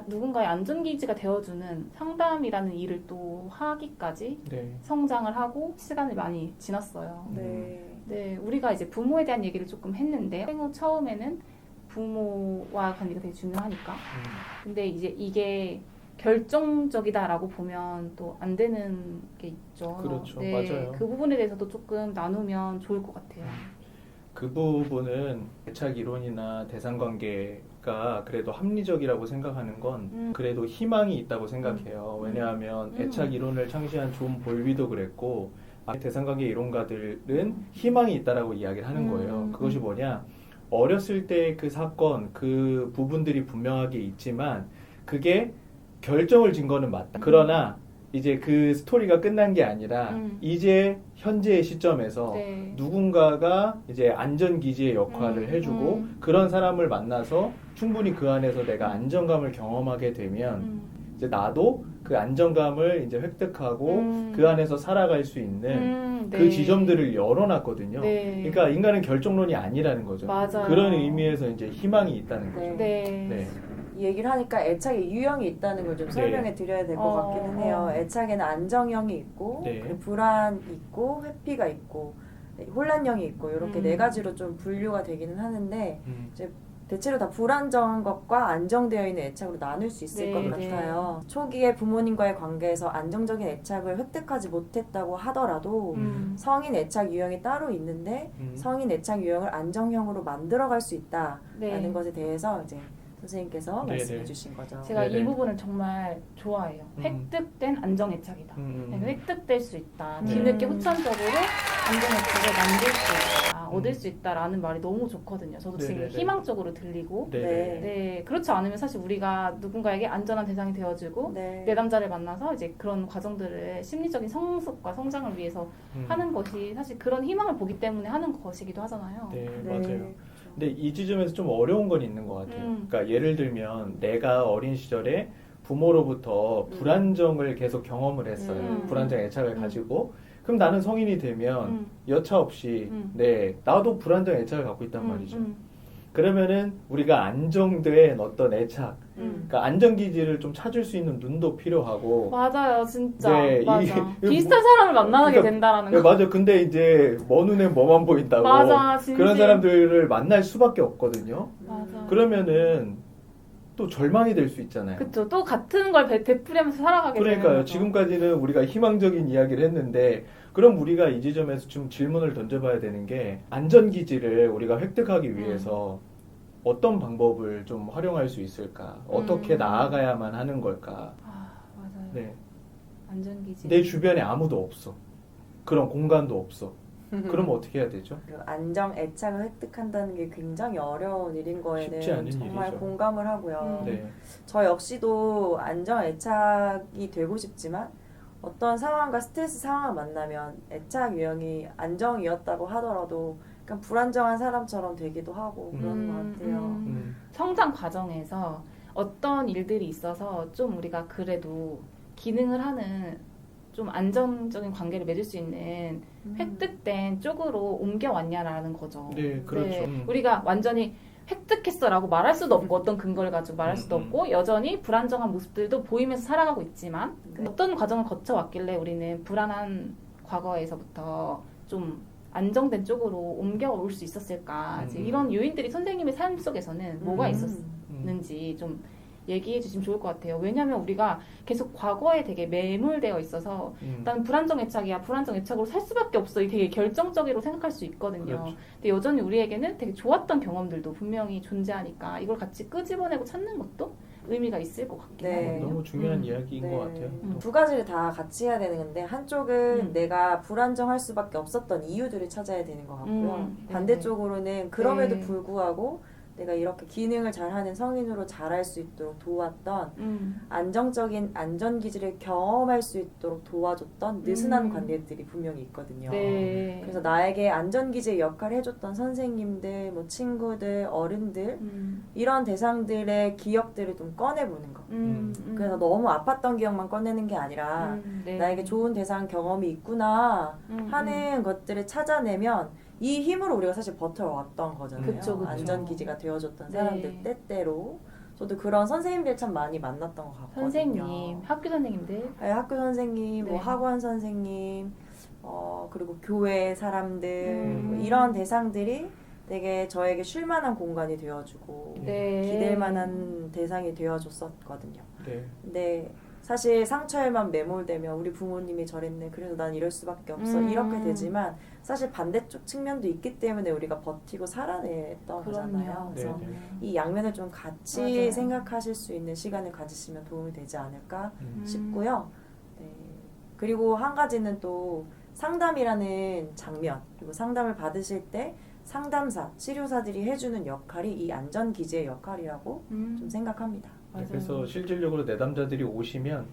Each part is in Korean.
누군가의 안전기지가 되어주는 상담이라는 일을 또 하기까지 네. 성장을 하고 시간이 많이 지났어요. 네. 네, 우리가 이제 부모에 대한 얘기를 조금 했는데 생후 처음에는 부모와 관계가 되게 중요하니까. 근데 이제 이게 결정적이다라고 보면 또 안 되는 게 있죠. 그렇죠. 네, 맞아요. 그 부분에 대해서도 조금 나누면 좋을 것 같아요. 그 부분은 애착 이론이나 대상관계가 그래도 합리적이라고 생각하는 건 그래도 희망이 있다고 생각해요. 왜냐하면 애착 이론을 창시한 존 볼비도 그랬고 대상관계 이론가들은 희망이 있다라고 이야기를 하는 거예요. 그것이 뭐냐? 어렸을 때 그 사건, 그 부분들이 분명하게 있지만 그게 결정을 진 거는 맞다. 그러나 이제 그 스토리가 끝난 게 아니라 이제 현재의 시점에서 네. 누군가가 이제 안전기지의 역할을 해주고 그런 사람을 만나서 충분히 그 안에서 내가 안정감을 경험하게 되면 이제 나도 그 안정감을 이제 획득하고 그 안에서 살아갈 수 있는 네. 그 지점들을 열어놨거든요. 네. 그러니까 인간은 결정론이 아니라는 거죠. 맞아요. 그런 의미에서 이제 희망이 있다는 거죠. 네. 네. 네. 이 얘기를 하니까 애착의 유형이 있다는 걸 좀 설명해 드려야 될 것 같기는 해요. 애착에는 안정형이 있고, 네. 그리고 불안 있고, 회피가 있고, 혼란형이 있고, 이렇게 네 가지로 좀 분류가 되기는 하는데, 이제 대체로 다 불안정한 것과 안정되어 있는 애착으로 나눌 수 있을 네, 것 같아요. 초기에 부모님과의 관계에서 안정적인 애착을 획득하지 못했다고 하더라도 성인 애착 유형이 따로 있는데 성인 애착 유형을 안정형으로 만들어갈 수 있다라는 네. 것에 대해서 이제 선생님께서 네네. 말씀해 주신 거죠. 제가 네네. 이 부분을 정말 좋아해요. 획득된 안정애착이다. 획득될 수 있다. 네. 뒤늦게 후천적으로 안정애착을 만들 수 있다. 얻을 수 있다라는 말이 너무 좋거든요. 저도 지금 네네네. 희망적으로 들리고. 네. 네, 그렇지 않으면 사실 우리가 누군가에게 안전한 대상이 되어주고 네. 내담자를 만나서 이제 그런 과정들을 심리적인 성숙과 성장을 위해서 하는 것이 사실 그런 희망을 보기 때문에 하는 것이기도 하잖아요. 네, 네. 맞아요. 근데 이 지점에서 좀 어려운 건 있는 것 같아요. 그러니까 예를 들면 내가 어린 시절에 부모로부터 불안정을 계속 경험을 했어요. 불안정 애착을 가지고. 그럼 나는 성인이 되면 여차 없이 네, 나도 불안정 애착을 갖고 있단 말이죠. 그러면은 우리가 안정된 어떤 애착, 그러니까 안정기지를 좀 찾을 수 있는 눈도 필요하고. 맞아요, 진짜. 네, 맞아. 이게 비슷한 사람을 만나게 그러니까, 된다라는 네, 거. 맞아. 근데 이제 먼 눈에 뭐만 보인다고. 맞아, 진심. 그런 사람들을 만날 수밖에 없거든요. 맞아. 그러면은 또 절망이 될 수 있잖아요. 그쵸. 또 같은 걸 되풀이하면서 살아가게 되는 그러니까요. 거죠. 지금까지는 우리가 희망적인 이야기를 했는데 그럼 우리가 이 지점에서 좀 질문을 던져봐야 되는 게 안전기지를 우리가 획득하기 위해서 어떤 방법을 좀 활용할 수 있을까? 어떻게 나아가야만 하는 걸까? 아, 맞아요. 네. 안전기지. 내 주변에 아무도 없어. 그런 공간도 없어. 그럼 어떻게 해야 되죠? 그 안정 애착을 획득한다는 게 굉장히 어려운 일인 거에는 쉽지 않은 정말 일이죠. 공감을 하고요. 네. 저 역시도 안정 애착이 되고 싶지만 어떤 상황과 스트레스 상황을 만나면 애착 유형이 안정이었다고 하더라도 약간 불안정한 사람처럼 되기도 하고 그러는 것 같아요. 성장 과정에서 어떤 일들이 있어서 좀 우리가 그래도 기능을 하는 좀 안정적인 관계를 맺을 수 있는 획득된 쪽으로 옮겨왔냐라는 거죠. 네, 그렇죠. 우리가 완전히 획득했어라고 말할 수도 없고 어떤 근거를 가지고 말할 수도 없고 여전히 불안정한 모습들도 보이면서 살아가고 있지만 어떤 과정을 거쳐왔길래 우리는 불안한 과거에서부터 좀 안정된 쪽으로 옮겨올 수 있었을까 이제 이런 요인들이 선생님의 삶 속에서는 뭐가 있었는지 좀 얘기해 주시면 좋을 것 같아요. 왜냐하면 우리가 계속 과거에 되게 매몰되어 있어서 나는 불안정 애착이야. 불안정 애착으로 살 수밖에 없어. 이 되게 결정적으로 생각할 수 있거든요. 그렇죠. 근데 여전히 우리에게는 되게 좋았던 경험들도 분명히 존재하니까 이걸 같이 끄집어내고 찾는 것도 의미가 있을 것 같긴 네. 하거든요. 너무 중요한 이야기인 것 같아요. 두 가지를 다 같이 해야 되는 건데 한쪽은 내가 불안정할 수밖에 없었던 이유들을 찾아야 되는 것 같고요. 반대쪽으로는 그럼에도 네. 불구하고 내가 이렇게 기능을 잘하는 성인으로 자랄 수 있도록 도왔던 안정적인 안전기지를 경험할 수 있도록 도와줬던 느슨한 관계들이 분명히 있거든요. 네. 그래서 나에게 안전기지의 역할을 해줬던 선생님들, 뭐 친구들, 어른들 이런 대상들의 기억들을 좀 꺼내보는 거. 그래서 너무 아팠던 기억만 꺼내는 게 아니라 네. 나에게 좋은 대상 경험이 있구나 하는 것들을 찾아내면 이 힘으로 우리가 사실 버텨왔던 거잖아요. 그쵸. 안전기지가 되어줬던 네. 사람들 때때로 저도 그런 선생님들 참 많이 만났던 것 같거든요. 선생님, 학교 선생님들. 네, 학교 선생님, 네. 뭐 학원 선생님, 그리고 교회 사람들 뭐 음. 이런 대상들이 되게 저에게 쉴만한 공간이 되어주고 네. 기댈 만한 대상이 되어줬었거든요. 네. 근데 사실 상처에만 매몰되면 우리 부모님이 저랬네, 그래서 난 이럴 수밖에 없어, 이렇게 되지만 사실 반대쪽 측면도 있기 때문에 우리가 버티고 살아냈던 거잖아요. 그래서 네, 네. 이 양면을 좀 같이 맞아요. 생각하실 수 있는 시간을 가지시면 도움이 되지 않을까 음. 싶고요. 네. 그리고 한 가지는 또 상담이라는 장면, 그리고 상담을 받으실 때 상담사, 치료사들이 해주는 역할이 이 안전기지의 역할이라고 좀 생각합니다. 네, 그래서 실질적으로 내담자들이 오시면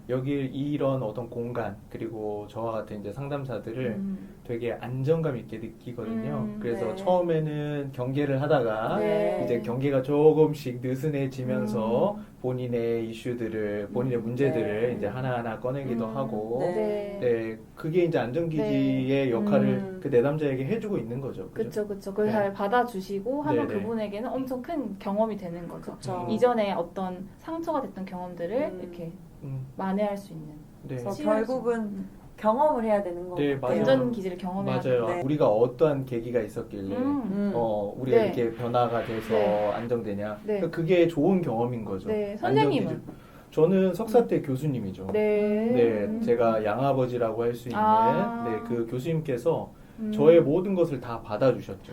여기 이런 어떤 공간 그리고 저와 같은 이제 상담사들을 되게 안정감 있게 느끼거든요. 그래서 네. 처음에는 경계를 하다가 네. 이제 경계가 조금씩 느슨해지면서 본인의 이슈들을 본인의 문제들을 네. 이제 하나하나 꺼내기도 하고 네. 네, 그게 이제 안전기지의 역할을 그 내담자에게 해주고 있는 거죠. 그쵸. 그걸 네. 잘 받아주시고 하면 네네. 그분에게는 엄청 큰 경험이 되는 거죠. 그쵸. 이전에 어떤 상처가 됐던 경험들을 이렇게 음, 만회할 수 있는. 네. 그래서 치유할 수 결국은 있는. 경험을 해야 되는 것 네, 같아요. 맞아요. 안전 기지를 경험해야 맞아요. 돼요. 네. 우리가 어떠한 계기가 있었길래 우리가 네. 이렇게 변화가 돼서 네. 안정되냐. 네. 그러니까 그게 좋은 경험인 거죠. 네, 선생님은? 안정기지. 저는 석사 때 교수님이죠. 네. 제가 양아버지라고 할 수 있는 아. 네, 그 교수님께서 저의 모든 것을 다 받아주셨죠.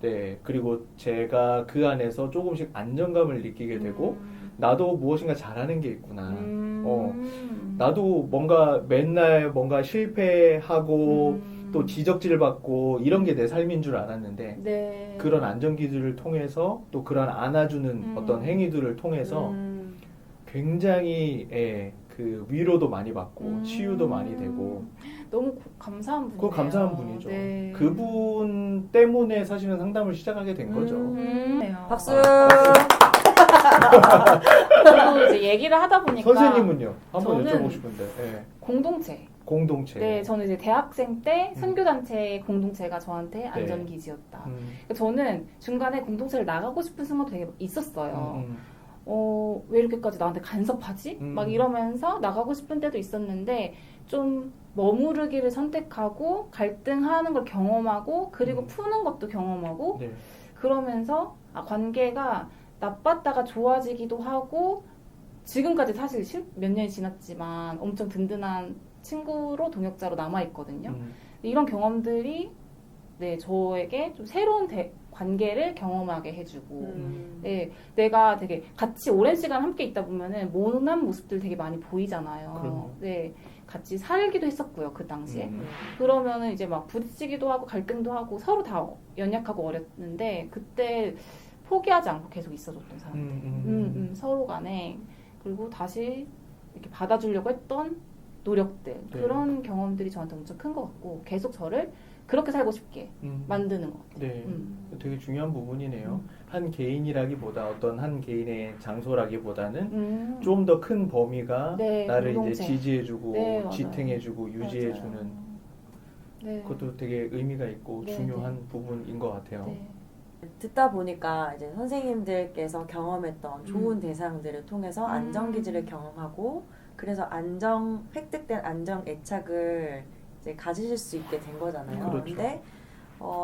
네, 그리고 제가 그 안에서 조금씩 안정감을 느끼게 되고 나도 무엇인가 잘하는 게 있구나. 나도 뭔가 맨날 뭔가 실패하고 또 지적질 받고 이런 게 내 삶인 줄 알았는데 네. 그런 안정기지를 통해서 또 그런 안아주는 어떤 행위들을 통해서 굉장히 그 위로도 많이 받고 치유도 많이 되고 너무 감사한 분이에요. 그거 감사한 분이죠. 네. 그분 때문에 사실은 상담을 시작하게 된 거죠. 네. 박수. 저도 이제 얘기를 하다 보니까 선생님은요? 한번 저는 여쭤보고 싶은데. 네. 공동체. 네, 저는 이제 대학생 때 선교단체 공동체가 저한테 네. 안전기지였다. 그러니까 저는 중간에 공동체를 나가고 싶은 순간도 되게 있었어요. 왜 이렇게까지 나한테 간섭하지? 막 이러면서 나가고 싶은 때도 있었는데 좀 머무르기를 선택하고 갈등하는 걸 경험하고 그리고 푸는 것도 경험하고 네. 그러면서 관계가 나빴다가 좋아지기도 하고 지금까지 사실 몇 년이 지났지만 엄청 든든한 친구로 동역자로 남아있거든요. 이런 경험들이 네, 저에게 좀 새로운 관계를 경험하게 해주고 네, 내가 되게 같이 오랜 시간 함께 있다 보면은 모난 모습들 되게 많이 보이잖아요. 그럼요. 네, 같이 살기도 했었고요, 그 당시에. 그러면은 이제 막 부딪히기도 하고 갈등도 하고 서로 다 연약하고 어렸는데 그때 포기하지 않고 계속 있어줬던 사람들. 서로 간에. 그리고 다시 이렇게 받아주려고 했던 노력들. 네. 그런 경험들이 저한테 엄청 큰 것 같고 계속 저를 그렇게 살고 싶게 만드는 것 같아요. 네, 되게 중요한 부분이네요. 한 개인이라기보다 어떤 한 개인의 장소라기보다는 좀 더 큰 범위가 네, 나를 공동체. 이제 지지해주고 네, 맞아요. 지탱해주고 유지해주는 맞아요. 네. 그것도 되게 의미가 있고 네, 중요한 네. 부분인 것 같아요. 네. 듣다 보니까 이제 선생님들께서 경험했던 좋은 대상들을 통해서 안정기지를 경험하고 그래서 획득된 안정 애착을 이제 가지실 수 있게 된 거잖아요. 그렇죠. 근데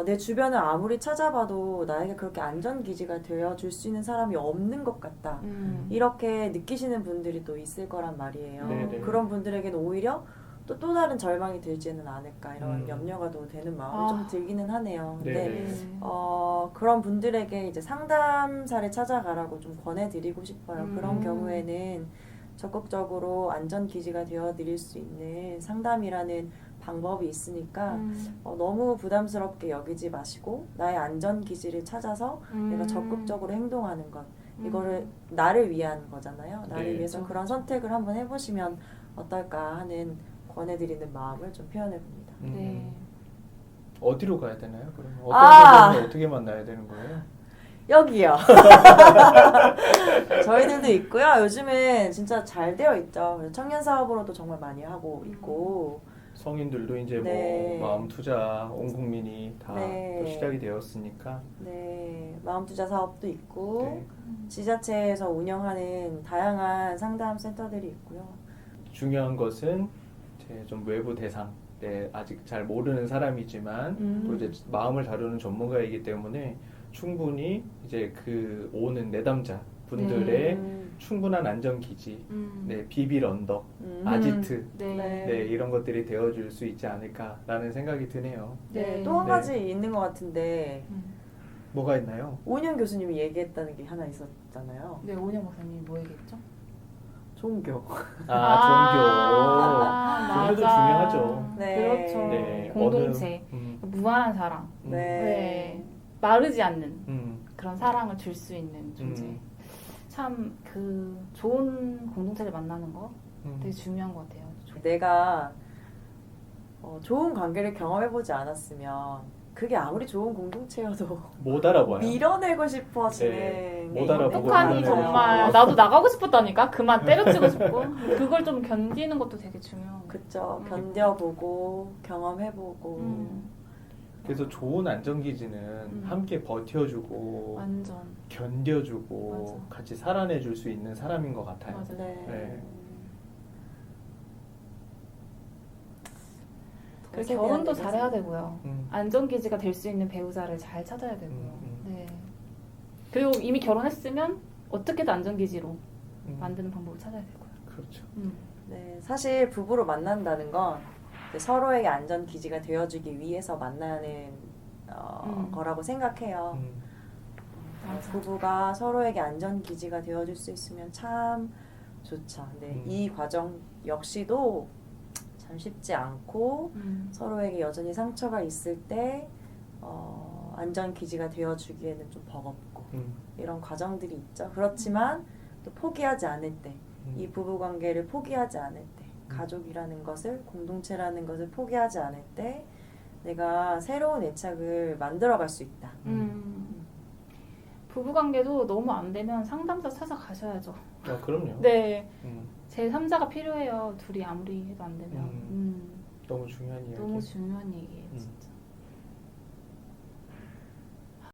내 주변을 아무리 찾아봐도 나에게 그렇게 안전기지가 되어줄 수 있는 사람이 없는 것 같다. 이렇게 느끼시는 분들이 또 있을 거란 말이에요. 네네. 그런 분들에게는 오히려 또 다른 절망이 들지는 않을까 이런 염려가 또 되는 마음이 좀 들기는 하네요. 근데 네네. 그런 분들에게 이제 상담사를 찾아가라고 좀 권해드리고 싶어요. 그런 경우에는 적극적으로 안전기지가 되어드릴 수 있는 상담이라는 방법이 있으니까 너무 부담스럽게 여기지 마시고 나의 안전기지를 찾아서 내가 적극적으로 행동하는 것 이거를 나를 위한 거잖아요. 나를 네. 위해서 그런 선택을 한번 해보시면 어떨까 하는 권해드리는 마음을 좀 표현해봅니다. 네. 어디로 가야 되나요? 그러면 어떤 아! 선생님을 어떻게 만나야 되는 거예요? 여기요. 저희들도 있고요. 요즘은 진짜 잘 되어 있죠. 청년 사업으로도 정말 많이 하고 있고 성인들도 이제 네. 뭐 마음 투자 온 국민이 다 네. 또 시작이 되었으니까. 네, 마음투자 사업도 있고 네. 지자체에서 운영하는 다양한 상담 센터들이 있고요. 중요한 것은 이제 좀 외부 대상, 아직 잘 모르는 사람이지만 또 이제 마음을 다루는 전문가이기 때문에 충분히 이제 그 오는 내담자 분들의 충분한 안전 기지, 비빌 언덕, 아지트, 네. 네. 이런 것들이 되어줄 수 있지 않을까라는 생각이 드네요. 네, 또 한 네. 가지 있는 것 같은데 뭐가 있나요? 오은영 교수님이 얘기했다는 게 하나 있었잖아요. 네, 오은영 박사님이 뭐 얘기했죠? 종교. 종교도 맞아. 중요하죠. 네. 그렇죠. 네, 공동체, 무한한 사랑, 네. 네. 마르지 않는 음, 그런 사랑을 줄 수 있는 존재. 참 그 좋은 공동체를 만나는 거 되게 중요한 것 같아요. 내가 좋은 관계를 경험해보지 않았으면 그게 아무리 좋은 공동체여도 못 알아봐요. 밀어내고 싶어지는 네, 게 못 알아보고 있는 북한이 것 같아요. 정말 나도 나가고 싶었다니까. 그만 때려치고 싶고 그걸 좀 견디는 것도 되게 중요한 거. 그쵸. 견뎌보고 경험해보고 그래서 좋은 안전기지는 함께 버텨주고 완전 견뎌주고 맞아. 같이 살아내줄 수 있는 사람인 것 같아요. 맞아. 네. 네. 그리고 세대한 결혼도 얘기죠. 잘해야 되고요. 음. 안전기지가 될 수 있는 배우자를 잘 찾아야 되고요. 음. 네. 그리고 이미 결혼했으면 어떻게든 안전기지로 만드는 방법을 찾아야 되고요. 그렇죠. 네, 사실 부부로 만난다는 건 이제 서로에게 안전 기지가 되어주기 위해서 만나는 거라고 생각해요. 맞아. 부부가 서로에게 안전 기지가 되어줄 수 있으면 참 좋죠. 근데 이 과정 역시도 참 쉽지 않고 서로에게 여전히 상처가 있을 때 안전 기지가 되어주기에는 좀 버겁고 이런 과정들이 있죠. 그렇지만 또 포기하지 않을 때, 이 부부 관계를 포기하지 않을 때, 가족이라는 것을, 공동체라는 것을 포기하지 않을 때 내가 새로운 애착을 만들어갈 수 있다. 부부관계도 너무 안 되면 상담사 찾아가셔야죠. 그럼요. 네. 제3자가 필요해요. 둘이 아무리 해도 안 되면. 너무 중요한 이야기. 너무 중요한 얘기예요, 진짜.